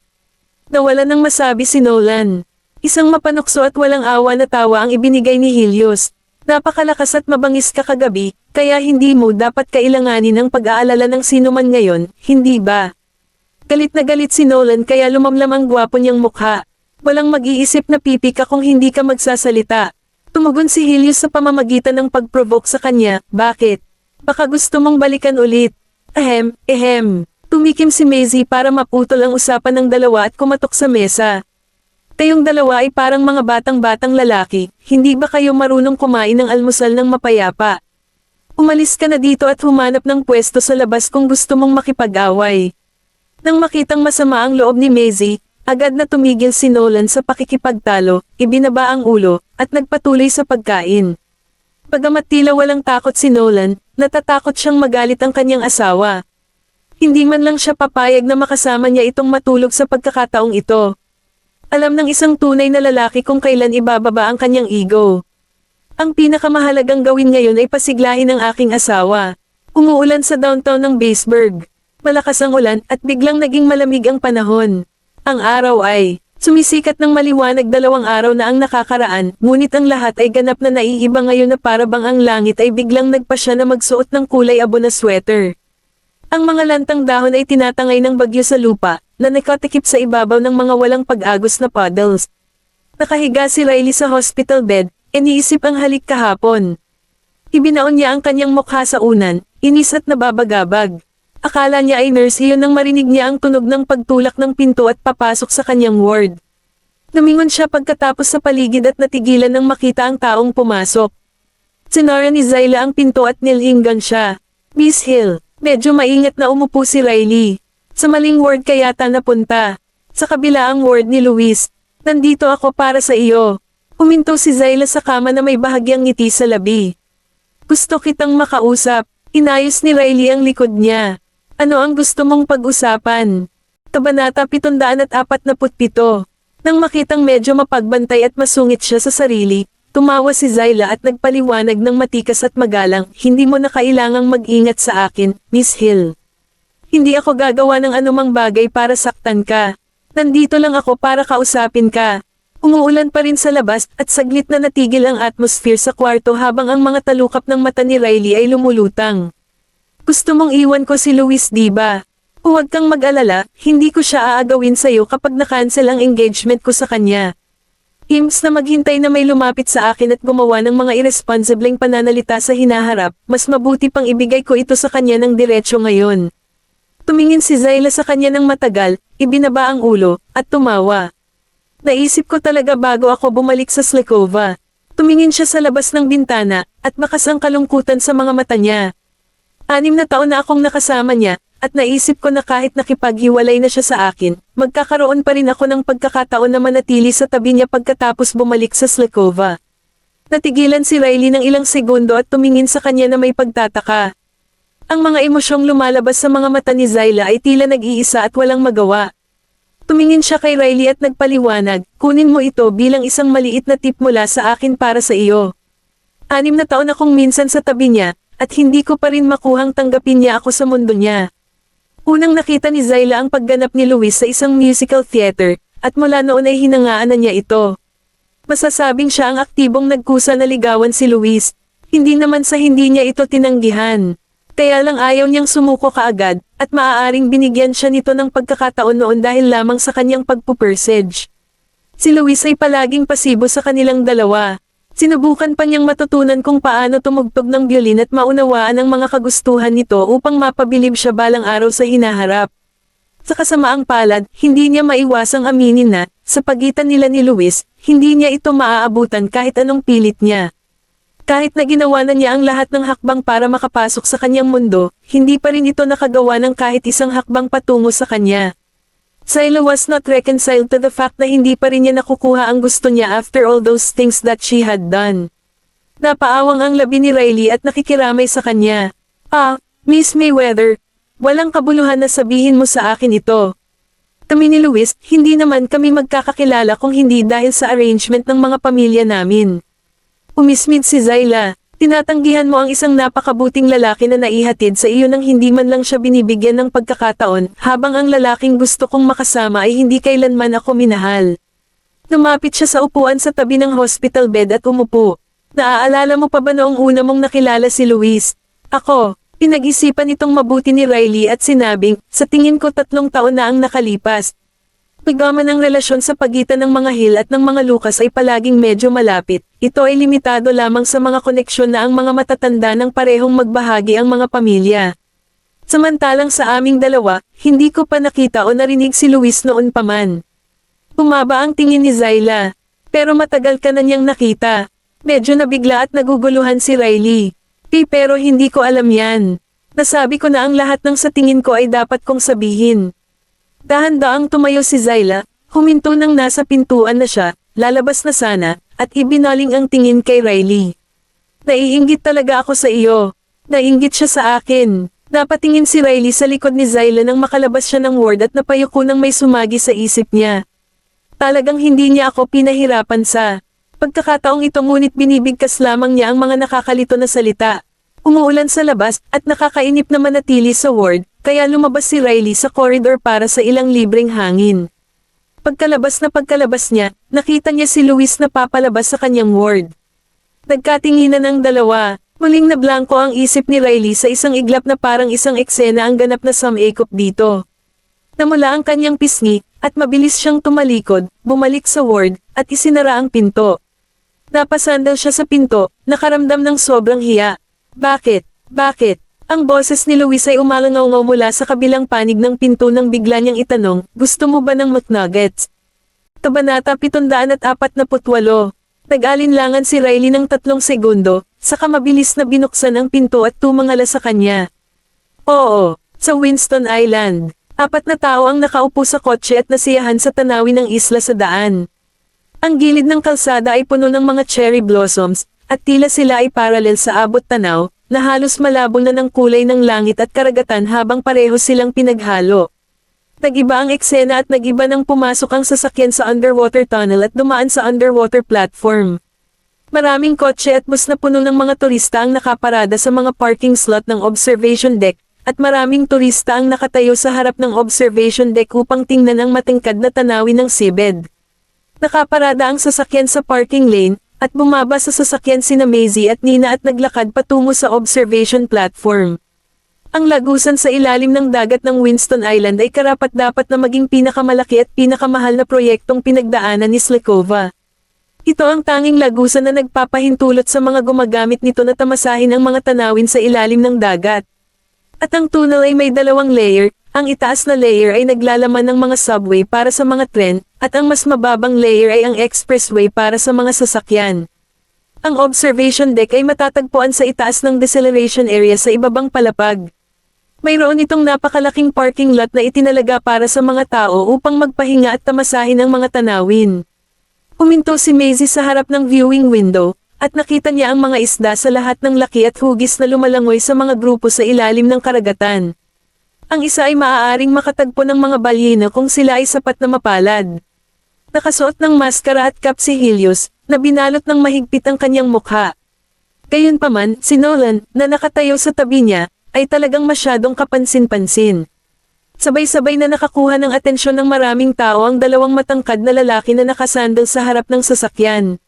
Speaker 1: Nawala nang masabi si Nolan. Isang mapanukso at walang awa na tawa ang ibinigay ni Helios. Napakalakas at mabangis ka kagabi, kaya hindi mo dapat kailanganin ng pag-aalala ng sino man ngayon, hindi ba? Galit na galit si Nolan kaya lumamlam ang gwapo niyang mukha. Walang mag-iisip na pipi ka kung hindi ka magsasalita. Tumugon si Helios sa pamamagitan ng pag-provoke sa kanya, bakit? Baka gusto mong balikan ulit. Ehem. Tumikim si Maisie para maputol ang usapan ng dalawa at kumatok sa mesa. Kayong dalawa ay parang mga batang-batang lalaki, hindi ba kayo marunong kumain ng almusal ng mapayapa? Umalis ka na dito at humanap ng pwesto sa labas kung gusto mong makipag-away. Nang makitang masama ang loob ni Maisie, agad na tumigil si Nolan sa pakikipagtalo, ibinaba ang ulo, at nagpatuloy sa pagkain. Bagamat tila walang takot si Nolan, natatakot siyang magalit ang kanyang asawa. Hindi man lang siya papayag na makasama niya itong matulog sa pagkakataong ito. Alam ng isang tunay na lalaki kung kailan ibababa ang kanyang ego. Ang pinakamahalagang gawin ngayon ay pasiglahin ang aking asawa. Umuulan sa downtown ng Baseburg. Malakas ang ulan at biglang naging malamig ang panahon. Ang araw ay sumisikat ng maliwanag 2 araw na ang nakakaraan, ngunit ang lahat ay ganap na naiiba ngayon na para bang ang langit ay biglang nagpasya na magsuot ng kulay abo na sweater. Ang mga lantang dahon ay tinatangay ng bagyo sa lupa, na nakatikip sa ibabaw ng mga walang pag-agos na puddles. Nakahiga si Riley sa hospital bed, iniisip ang halik kahapon. Ibinaon niya ang kanyang mukha sa unan, inis at nababagabag. Akala niya ay nurse iyon nang marinig niya ang tunog ng pagtulak ng pinto at papasok sa kanyang ward. Lumingon siya pagkatapos sa paligid at natigilan nang makita ang taong pumasok. Sinara ni Zyla ang pinto at nilinggan siya. Miss Hill, medyo maingat na umupo si Riley. Sa maling ward ka yata napunta. Sa kabila ang ward ni Luis. Nandito ako para sa iyo. Huminto si Zyla sa kama na may bahagyang ngiti sa labi. Gusto kitang makausap. Inayos ni Riley ang likod niya. Ano ang gusto mong pag-usapan? Kabanata 747. Nang makitang medyo mapagbantay at masungit siya sa sarili, tumawa si Zyla at nagpaliwanag ng matikas at magalang, hindi mo na kailangang mag-ingat sa akin, Miss Hill. Hindi ako gagawa ng anumang bagay para saktan ka. Nandito lang ako para kausapin ka. Umuulan pa rin sa labas at saglit na natigil ang atmosphere sa kwarto habang ang mga talukap ng mata ni Riley ay lumulutang. Gusto mong iwan ko si Luis, diba? Huwag kang mag-alala, hindi ko siya aagawin sa'yo kapag na-cancel ang engagement ko sa kanya. Imbes na maghintay na may lumapit sa akin at gumawa ng mga irresponsibleng pananalita sa hinaharap, mas mabuti pang ibigay ko ito sa kanya ng diretsyo ngayon. Tumingin si Zyla sa kanya ng matagal, ibinaba ang ulo, at tumawa. Naisip ko talaga bago ako bumalik sa Slekova. Tumingin siya sa labas ng bintana, at bakas ang kalungkutan sa mga mata niya. 6 na taon na akong nakasama niya, at naisip ko na kahit nakipaghiwalay na siya sa akin, magkakaroon pa rin ako ng pagkakataon na manatili sa tabi niya pagkatapos bumalik sa Slekova. Natigilan si Riley ng ilang segundo at tumingin sa kanya na may pagtataka. Ang mga emosyong lumalabas sa mga mata ni Zyla ay tila nag-iisa at walang magawa. Tumingin siya kay Riley at nagpaliwanag, kunin mo ito bilang isang maliit na tip mula sa akin para sa iyo. 6 na taon akong minsan sa tabi niya, at hindi ko pa rin makuhang tanggapin niya ako sa mundo niya. Unang nakita ni Zyla ang pagganap ni Luis sa isang musical theater, at mula noon ay hinangaan na niya ito. Masasabing siya ang aktibong nagkusa na ligawan si Luis, hindi naman sa hindi niya ito tinanggihan. Kaya lang ayaw niyang sumuko kaagad, at maaaring binigyan siya nito ng pagkakataon noon dahil lamang sa kanyang pagpupursage. Si Luis ay palaging pasibo sa kanilang dalawa. Sinubukan pa niyang matutunan kung paano tumugtog ng violin at maunawaan ang mga kagustuhan nito upang mapabilib siya balang araw sa hinaharap. Sa kasamaang palad, hindi niya maiwasang aminin na, sa pagitan nila ni Luis, hindi niya ito maaabutan kahit anong pilit niya. Kahit na ginawa na niya ang lahat ng hakbang para makapasok sa kanyang mundo, hindi pa rin ito nakagawa ng kahit isang hakbang patungo sa kanya. Zyla was not reconciled to the fact na hindi pa rin niya nakukuha ang gusto niya after all those things that she had done. Napaawang ang labi ni Riley at nakikiramay sa kanya. Miss Mayweather, walang kabuluhan na sabihin mo sa akin ito. Kami ni Luis, hindi naman kami magkakakilala kung hindi dahil sa arrangement ng mga pamilya namin. Umismid si Zyla. Tinatanggihan mo ang isang napakabuting lalaki na naihatid sa iyo nang hindi man lang siya binibigyan ng pagkakataon, habang ang lalaking gusto kong makasama ay hindi kailanman ako minahal. Lumapit siya sa upuan sa tabi ng hospital bed at umupo. Naaalala mo pa ba noong una mong nakilala si Luis? Ako, pinag-isipan itong mabuti ni Riley at sinabing, sa tingin ko 3 taon na ang nakalipas. Paggaman ng relasyon sa pagitan ng mga Hill at ng mga Lucas ay palaging medyo malapit. Ito ay limitado lamang sa mga koneksyon na ang mga matatanda ng parehong magbahagi ang mga pamilya. Samantalang sa aming dalawa, hindi ko pa nakita o narinig si Luis noon pa man. Bumaba ang tingin ni Zyla. Pero matagal ka na niyang nakita. Medyo nabigla at naguguluhan si Riley. Pero hindi ko alam yan. Nasabi ko na ang lahat ng sa tingin ko ay dapat kong sabihin. Dahan-daang tumayo si Zyla, huminto nang nasa pintuan na siya, lalabas na sana, at ibinaling ang tingin kay Riley. Naiinggit talaga ako sa iyo. Naiinggit siya sa akin. Napatingin si Riley sa likod ni Zyla nang makalabas siya ng ward at napayuko nang may sumagi sa isip niya. Talagang hindi niya ako pinahirapan sa pagkakataong ito, ngunit binibigkas lamang niya ang mga nakakalito na salita. Umuulan sa labas at nakakainip na manatili sa ward, kaya lumabas si Riley sa corridor para sa ilang libreng hangin. Pagkalabas niya, nakita niya si Luis na papalabas sa kanyang ward. Nagkatinginan ang dalawa, muling nablangko ang isip ni Riley sa isang iglap na parang isang eksena ang ganap na sumikop dito. Namula ang kanyang pisngi, at mabilis siyang tumalikod, bumalik sa ward, at isinara ang pinto. Napasandal siya sa pinto, nakaramdam ng sobrang hiya. Bakit? Ang boses ni Luis ay umalangaw mula sa kabilang panig ng pinto nang bigla niyang itanong, gusto mo ba ng McNuggets? Kabanata 748. Nag-alinlangan si Riley ng 3 segundo, saka mabilis na binuksan ang pinto at tumangala sa kanya. Oo, sa Winston Island. 4 na tao ang nakaupo sa kotse at nasiyahan sa tanawin ng isla sa daan. Ang gilid ng kalsada ay puno ng mga cherry blossoms, at tila sila ay paralel sa abot tanaw, na halos malabo na ng kulay ng langit at karagatan habang pareho silang pinaghalo. Nag-iba ang eksena at nag-iba nang pumasok ang sasakyan sa underwater tunnel at dumaan sa underwater platform. Maraming kotse at bus na puno ng mga turista ang nakaparada sa mga parking slot ng observation deck, at maraming turista ang nakatayo sa harap ng observation deck upang tingnan ang matingkad na tanawin ng seabed. Nakaparada ang sasakyan sa parking lane, at bumaba sa sasakyan sina Maisie at Nina at naglakad patungo sa observation platform. Ang lagusan sa ilalim ng dagat ng Winston Island ay karapat-dapat na maging pinakamalaki at pinakamahal na proyektong pinagdaanan ni Slekova. Ito ang tanging lagusan na nagpapahintulot sa mga gumagamit nito na tamasahin ang mga tanawin sa ilalim ng dagat. At ang tunnel ay may 2 layer, ang itaas na layer ay naglalaman ng mga subway para sa mga tren, at ang mas mababang layer ay ang expressway para sa mga sasakyan. Ang observation deck ay matatagpuan sa itaas ng deceleration area sa ibabang palapag. Mayroon itong napakalaking parking lot na itinalaga para sa mga tao upang magpahinga at tamasahin ang mga tanawin. Huminto si Maisie sa harap ng viewing window, at nakita niya ang mga isda sa lahat ng laki at hugis na lumalangoy sa mga grupo sa ilalim ng karagatan. Ang isa ay maaaring makatagpo ng mga balyena kung sila ay sapat na mapalad. Nakasuot ng maskara at cap si Helios, na binalot ng mahigpit ang kanyang mukha. Gayunpaman, si Nolan, na nakatayo sa tabi niya, ay talagang masyadong kapansin-pansin. Sabay-sabay na nakakuha ng atensyon ng maraming tao ang 2 matangkad na lalaki na nakasandal sa harap ng sasakyan.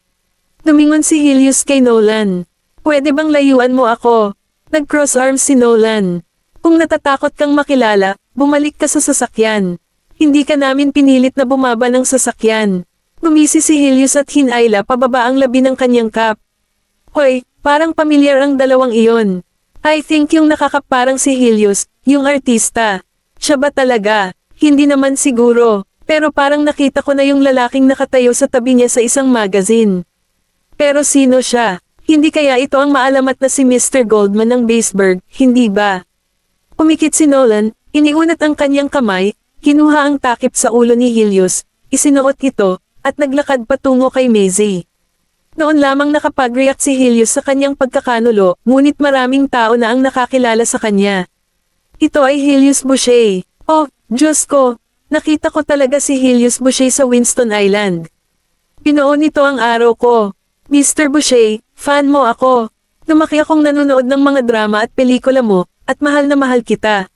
Speaker 1: Lumingon si Helios kay Nolan. Pwede bang layuan mo ako? Nag-cross arms si Nolan. Kung natatakot kang makilala, bumalik ka sa sasakyan. Hindi ka namin pinilit na bumaba ng sasakyan. Gumisi si Helios at hinayla pababa ang labi ng kanyang cup. Hoy, parang pamilyar ang dalawang iyon. I think yung nakakap parang si Helios, yung artista. Siya ba talaga? Hindi naman siguro, pero parang nakita ko na yung lalaking nakatayo sa tabi niya sa isang magazine. Pero sino siya? Hindi kaya ito ang maalamat na si Mr. Goldman ng Baseburg, hindi ba? Umikit si Nolan, iniunat ang kanyang kamay, kinuha ang takip sa ulo ni Helios, isinuot ito, at naglakad patungo kay Maisie. Noon lamang nakapag-react si Helios sa kanyang pagkakanulo, ngunit maraming tao na ang nakakilala sa kanya. Ito ay Helios Boucher. Oh, Diyos ko! Nakita ko talaga si Helios Boucher sa Winston Island. Binuo nito ang araw ko. Mr. Boucher, fan mo ako. Lumaki akong nanonood ng mga drama at pelikula mo, at mahal na mahal kita.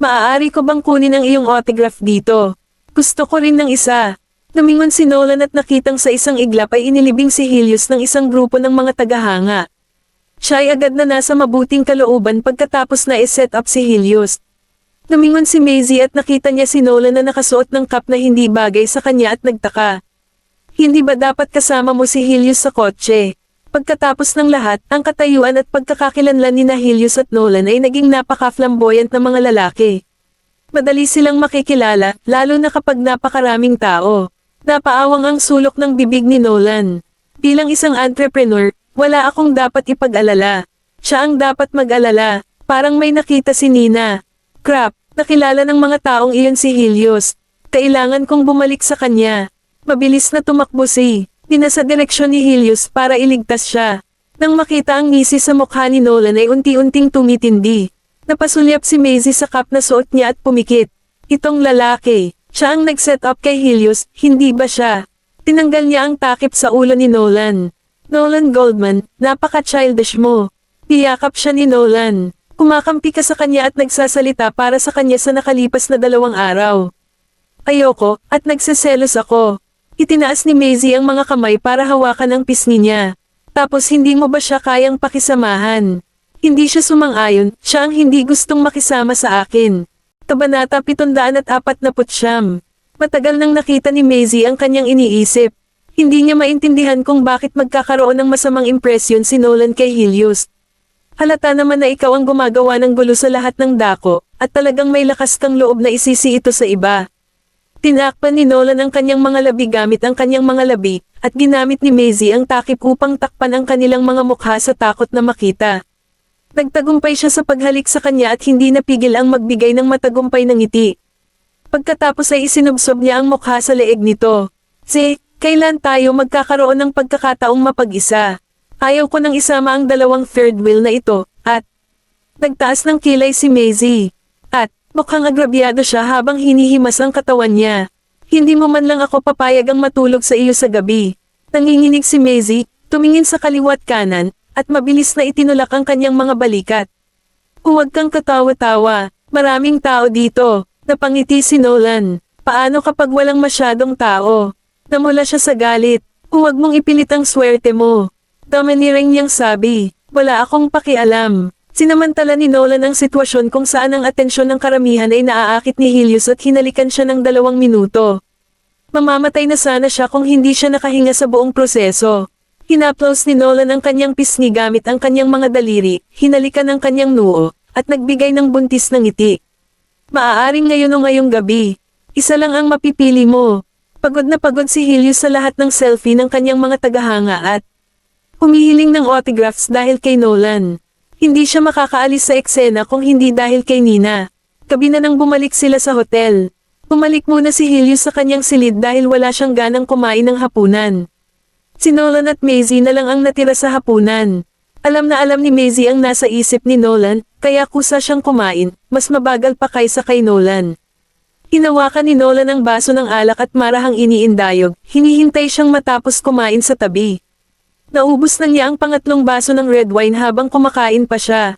Speaker 1: Maaari ko bang kunin ang iyong autograph dito? Gusto ko rin ng isa. Lumingon si Nolan at nakitang sa isang iglap ay inilibing si Helios ng isang grupo ng mga tagahanga. Siya ay agad na nasa mabuting kalooban pagkatapos na i-set up si Helios. Lumingon si Maisie at nakita niya si Nolan na nakasuot ng cap na hindi bagay sa kanya at nagtaka. Hindi ba dapat kasama mo si Helios sa kotse? Pagkatapos ng lahat, ang katayuan at pagkakakilanlan ni Helios at Nolan ay naging napaka-flamboyant na mga lalaki. Madali silang makikilala, lalo na kapag napakaraming tao. Napaawang ang sulok ng bibig ni Nolan. Bilang isang entrepreneur, wala akong dapat ipag-alala. Siya ang dapat mag-alala. Parang may nakita si Nina. Crap, nakilala ng mga taong iyon si Helios. Kailangan kong bumalik sa kanya. Mabilis na tumakbo si Nina sa direksyon ni Helios para iligtas siya. Nang makita ang ngisi sa mukha ni Nolan ay unti-unting tumitindi. Napasulyap si Maisie sa cap na suot niya at pumikit. Itong lalaki. Siya ang nag-set up kay Helios, hindi ba siya? Tinanggal niya ang takip sa ulo ni Nolan. Nolan Goldman, napaka-childish mo. Niyakap siya ni Nolan. Kumakampi ka sa kanya at nagsasalita para sa kanya sa nakalipas na 2 araw. Ayoko, at nagseselos ako. Itinaas ni Maisie ang mga kamay para hawakan ang pisngi niya. Tapos hindi mo ba siya kayang pakisamahan? Hindi siya sumang-ayon, siya ang hindi gustong makisama sa akin. Kabanata 749. Matagal nang nakita ni Maisie ang kanyang iniisip. Hindi niya maintindihan kung bakit magkakaroon ng masamang impresyon si Nolan kay Helios. Halata naman na ikaw ang gumagawa ng gulo sa lahat ng dako, at talagang may lakas kang loob na isisi ito sa iba. Tinakpan ni Nolan ang kanyang mga labi gamit ang kanyang mga labi, at ginamit ni Maisie ang takip upang takpan ang kanilang mga mukha sa takot na makita. Nagtagumpay siya sa paghalik sa kanya at hindi napigil ang magbigay ng matagumpay ng ngiti. Pagkatapos ay isinubsob niya ang mukha sa leeg nito. Kailan tayo magkakaroon ng pagkakataong mapag-isa? Ayaw ko nang isama ang 2 third wheel na ito, at nagtaas ng kilay si Maisie. At mukhang agrabyado siya habang hinihimas ang katawan niya. Hindi mo man lang ako papayag ang matulog sa iyo sa gabi. Nanginginig si Maisie, tumingin sa kaliwat kanan, at mabilis na itinulak ang kanyang mga balikat. Huwag kang katawa-tawa, maraming tao dito. Napangiti si Nolan. Paano kapag walang masyadong tao? Namula siya sa galit. Huwag mong ipilit ang swerte mo. Domineering niyang sabi. Wala akong pakialam. Sinamantala ni Nolan ang sitwasyon kung saan ang atensyon ng karamihan ay naaakit ni Helios at hinalikan siya ng 2 minuto. Mamamatay na sana siya kung hindi siya nakahinga sa buong proseso. Hinaplos ni Nolan ang kanyang pisngi gamit ang kanyang mga daliri, hinalikan ang kanyang noo, at nagbigay ng buntis ng ngiti. Maaaring ngayon o ngayong gabi. Isa lang ang mapipili mo. Pagod na pagod si Helios sa lahat ng selfie ng kanyang mga tagahanga at humihiling ng autographs dahil kay Nolan. Hindi siya makakaalis sa eksena kung hindi dahil kay Nina. Gabi na nang bumalik sila sa hotel. Bumalik muna si Helios sa kanyang silid dahil wala siyang ganang kumain ng hapunan. Si Nolan at Maisie na lang ang natira sa hapunan. Alam na alam ni Maisie ang nasa isip ni Nolan, kaya kusa siyang kumain, mas mabagal pa kaysa kay Nolan. Hinawakan ni Nolan ang baso ng alak at marahang iniindayog, hinihintay siyang matapos kumain sa tabi. Naubos na niya ang pangatlong baso ng red wine habang kumakain pa siya.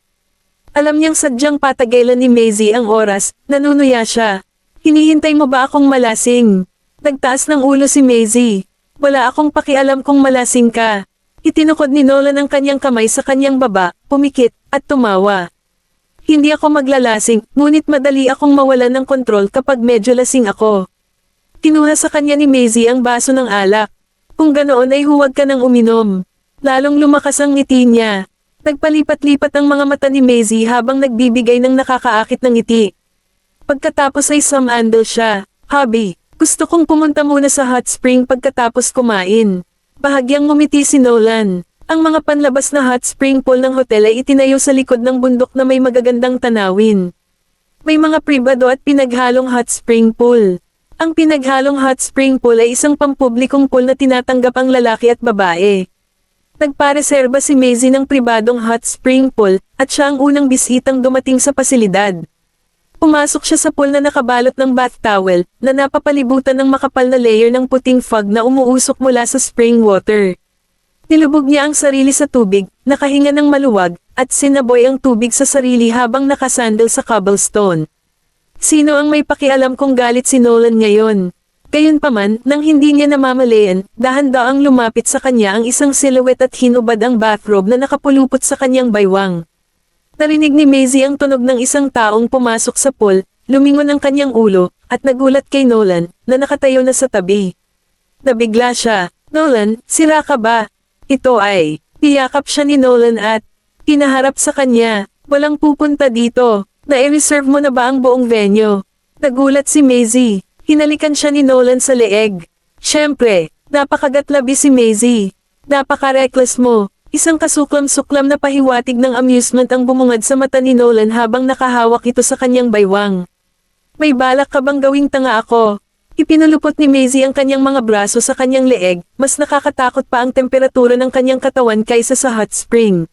Speaker 1: Alam niyang sadyang patagalan ni Maisie ang oras, nanunuya siya. Hinihintay mo ba akong malasing? Nagtaas ng ulo si Maisie. Wala akong pakialam kung malasing ka. Itinukod ni Nolan ang kanyang kamay sa kanyang baba, pumikit, at tumawa. Hindi ako maglalasing, ngunit madali akong mawalan ng kontrol kapag medyo lasing ako. Kinuha sa kanya ni Maisie ang baso ng alak. Kung ganoon ay huwag ka nang uminom. Lalong lumakas ang ngiti niya. Nagpalipat-lipat ang mga mata ni Maisie habang nagbibigay ng nakakaakit ng ngiti. Pagkatapos ay sumandal siya. Hubby, gusto kong pumunta muna sa hot spring pagkatapos kumain. Bahagyang ngumiti si Nolan. Ang mga panlabas na hot spring pool ng hotel ay itinayo sa likod ng bundok na may magagandang tanawin. May mga pribado at pinaghalong hot spring pool. Ang pinaghalong hot spring pool ay isang pampublikong pool na tinatanggap ang lalaki at babae. Nagpareserba si Maisie ng pribadong hot spring pool, at siya ang unang bisitang dumating sa pasilidad. Pumasok siya sa pool na nakabalot ng bath towel, na napapalibutan ng makapal na layer ng puting fog na umuusok mula sa spring water. Nilubog niya ang sarili sa tubig, nakahinga ng maluwag, at sinaboy ang tubig sa sarili habang nakasandal sa cobblestone. Sino ang may pakialam kung galit si Nolan ngayon? Gayunpaman, nang hindi niya namamalayan, dahan-daang lumapit sa kanya ang isang silhouette at hinubad ang bathrobe na nakapulupot sa kanyang baywang. Narinig ni Maisie ang tunog ng isang taong pumasok sa pool, lumingon ang kanyang ulo, at nagulat kay Nolan, na nakatayo na sa tabi. Nabigla siya. Nolan, sira ka ba? Ito ay, tiyakap siya ni Nolan at pinaharap sa kanya. Walang pupunta dito. Na-reserve mo na ba ang buong venue? Nagulat si Maisie. Hinalikan siya ni Nolan sa leeg. Siyempre, napakagatlabi si Maisie. Napaka-reckless mo. Isang kasuklam-suklam na pahiwatig ng amusement ang bumungad sa mata ni Nolan habang nakahawak ito sa kanyang baywang. May balak ka bang gawing tanga ako? Ipinulupot ni Maisie ang kanyang mga braso sa kanyang leeg, mas nakakatakot pa ang temperatura ng kanyang katawan kaysa sa hot spring.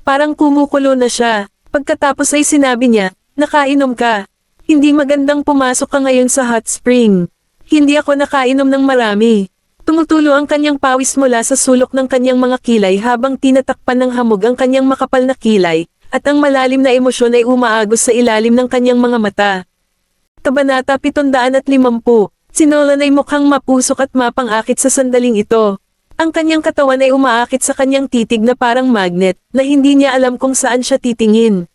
Speaker 1: Parang kumukulo na siya. Pagkatapos ay sinabi niya, nakainom ka. Hindi magandang pumasok ka ngayon sa hot spring. Hindi ako nakainom ng marami. Tumutulo ang kanyang pawis mula sa sulok ng kanyang mga kilay habang tinatakpan ng hamog ang kanyang makapal na kilay, at ang malalim na emosyon ay umaagos sa ilalim ng kanyang mga mata. Kabanata 750. Si Nolan ay mukhang mapusok at mapang-akit sa sandaling ito. Ang kanyang katawan ay umaakit sa kanyang titig na parang magnet, na hindi niya alam kung saan siya titingin.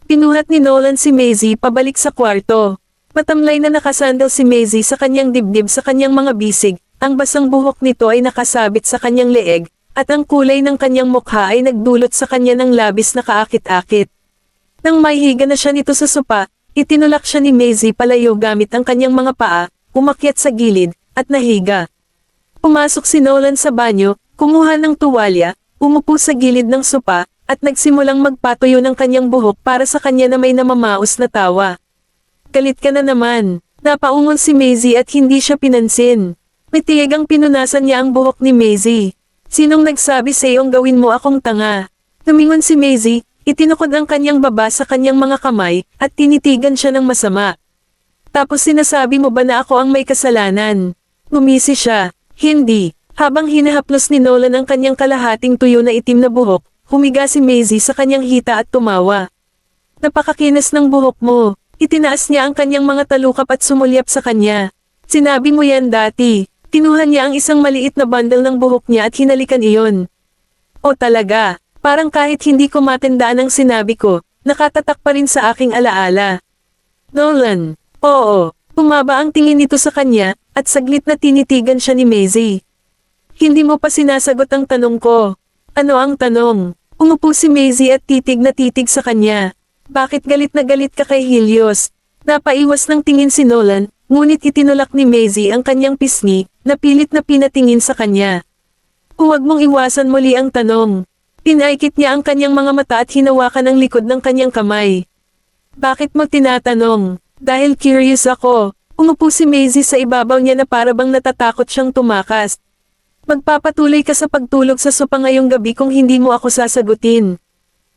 Speaker 1: Pinuhat ni Nolan si Maisie pabalik sa kwarto. Matamlay na nakasandal si Maisie sa kanyang dibdib sa kanyang mga bisig, ang basang buhok nito ay nakasabit sa kanyang leeg, at ang kulay ng kanyang mukha ay nagdulot sa kanya ng labis na kaakit-akit. Nang maihiga na siya nito sa sopa, itinulak siya ni Maisie palayo gamit ang kanyang mga paa, umakyat sa gilid, at nahiga. Pumasok si Nolan sa banyo, kumuha ng tuwalya, umupo sa gilid ng sopa, at nagsimulang magpatuyo ng kanyang buhok para sa kanya na may namamaos na tawa. Galit ka na naman. Napaungon si Maisie at hindi siya pinansin. May tiyagang pinunasan niya ang buhok ni Maisie. Sinong nagsabi sa iyong gawin mo akong tanga? Tumingon si Maisie, itinukod ang kanyang baba sa kanyang mga kamay, at tinitigan siya ng masama. Tapos sinasabi mo ba na ako ang may kasalanan? Ngumisi siya. Hindi. Habang hinahaplos ni Nolan ang kanyang kalahating tuyo na itim na buhok, humiga si Maisie sa kanyang hita at tumawa. Napakakinis ng buhok mo. Itinaas niya ang kanyang mga talukap at sumulyap sa kanya. Sinabi mo yan dati. Kinuha niya ang isang maliit na bundle ng buhok niya at hinalikan iyon. O talaga, parang kahit hindi ko matandaan ang sinabi ko, nakatatak pa rin sa aking alaala. Nolan. Oo. Bumaba ang tingin nito sa kanya, at saglit na tinitigan siya ni Maisie. Hindi mo pa sinasagot ang tanong ko. Ano ang tanong? Umupo si Maisie at titig na titig sa kanya. Bakit galit na galit ka kay Helios? Napaiwas ng tingin si Nolan, ngunit itinulak ni Maisie ang kanyang pisngi, na pilit na pinatingin sa kanya. Huwag mong iwasan muli ang tanong. Pinaikit niya ang kanyang mga mata at hinawakan ang likod ng kanyang kamay. Bakit mo tinatanong? Dahil curious ako. Umupo si Maisie sa ibabaw niya na parabang natatakot siyang tumakas. Magpapatuloy ka sa pagtulog sa sopa ngayong gabi kung hindi mo ako sasagutin.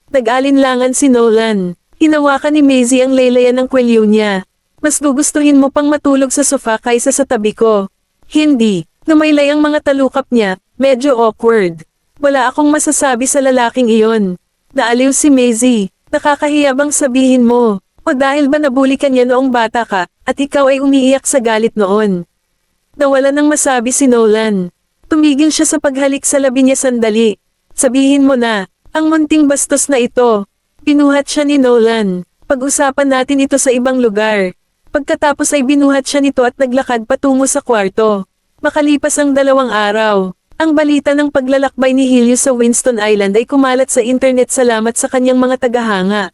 Speaker 1: Nag-alinlangan si Nolan. Hinawakan ni Maisie ang laylayan ng kwelyo niya. Mas gugustuhin mo pang matulog sa sofa kaysa sa tabi ko. Hindi. Lumaylay ang mga talukap niya, medyo awkward. Wala akong masasabi sa lalaking iyon. Naaliw si Maisie. Nakakahiya bang sabihin mo? O dahil ba nabuli ka niya noong bata ka, at ikaw ay umiiyak sa galit noon? Nawala nang masabi si Nolan. Tumigil siya sa paghalik sa labi niya sandali. Sabihin mo na, ang munting bastos na ito. Pinuhat siya ni Nolan. Pag-usapan natin ito sa ibang lugar. Pagkatapos ay binuhat siya nito at naglakad patungo sa kwarto. Makalipas ang 2 araw, ang balita ng paglalakbay ni Helios sa Winston Island ay kumalat sa internet salamat sa kanyang mga tagahanga.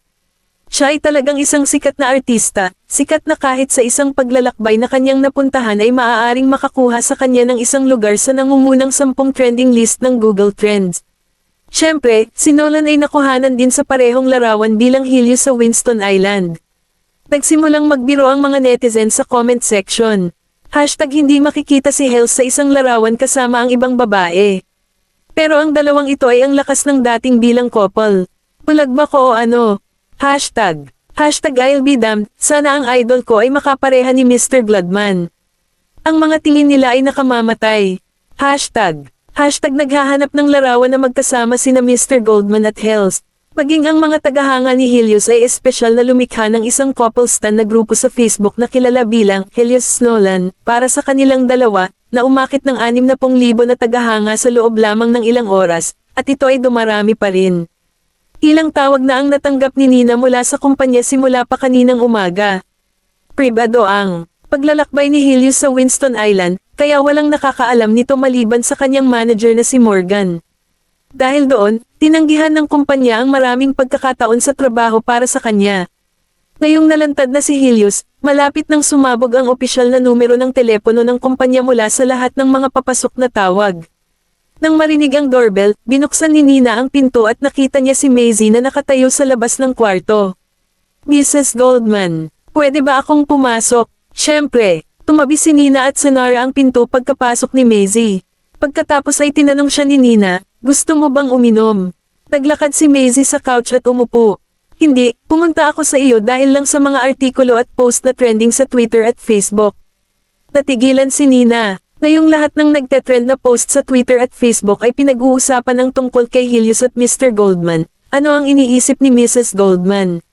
Speaker 1: Siya ay talagang isang sikat na artista, sikat na kahit sa isang paglalakbay na kanyang napuntahan ay maaaring makakuha sa kanya ng isang lugar sa nangungunang 10 trending list ng Google Trends. Siyempre, si Nolan ay nakuhanan din sa parehong larawan bilang Helios sa Winston Island. Nagsimulang magbiro ang mga netizen sa comment section. #hindi makikita si Hels sa isang larawan kasama ang ibang babae. Pero ang dalawang ito ay ang lakas ng dating bilang couple. Bulag ba ko o ano? I'll be damned, sana ang idol ko ay makapareha ni Mr. Gladman. Ang mga tingin nila ay nakamamatay. Naghahanap ng larawan na magkasama sina Mr. Goldman at Hels. Maging ang mga tagahanga ni Helios ay espesyal na lumikha ng isang couple stan na grupo sa Facebook na kilala bilang Helios Nolan para sa kanilang dalawa na umakit ng 60,000 na tagahanga sa loob lamang ng ilang oras at ito ay dumarami pa rin. Ilang tawag na ang natanggap ni Nina mula sa kumpanya simula pa kaninang umaga. Pribado ang paglalakbay ni Helios sa Winston Island, kaya walang nakakaalam nito maliban sa kanyang manager na si Morgan. Dahil doon, tinanggihan ng kumpanya ang maraming pagkakataon sa trabaho para sa kanya. Ngayong nalantad na si Helios, malapit nang sumabog ang opisyal na numero ng telepono ng kumpanya mula sa lahat ng mga papasok na tawag. Nang marinig ang doorbell, binuksan ni Nina ang pinto at nakita niya si Maisie na nakatayo sa labas ng kwarto. "Mrs. Goldman, pwede ba akong pumasok?" Siyempre, tumabi si Nina at sinara ang pinto pagkapasok ni Maisie. Pagkatapos ay tinanong siya ni Nina, "Gusto mo bang uminom?" Naglakad si Maisie sa couch at umupo. "Hindi, pumunta ako sa iyo dahil lang sa mga artikulo at post na trending sa Twitter at Facebook." Natigilan si Nina. Ngayong lahat ng nagtetrend na post sa Twitter at Facebook ay pinag-uusapan ng tungkol kay Helios at Mr. Goldman. Ano ang iniisip ni Mrs. Goldman?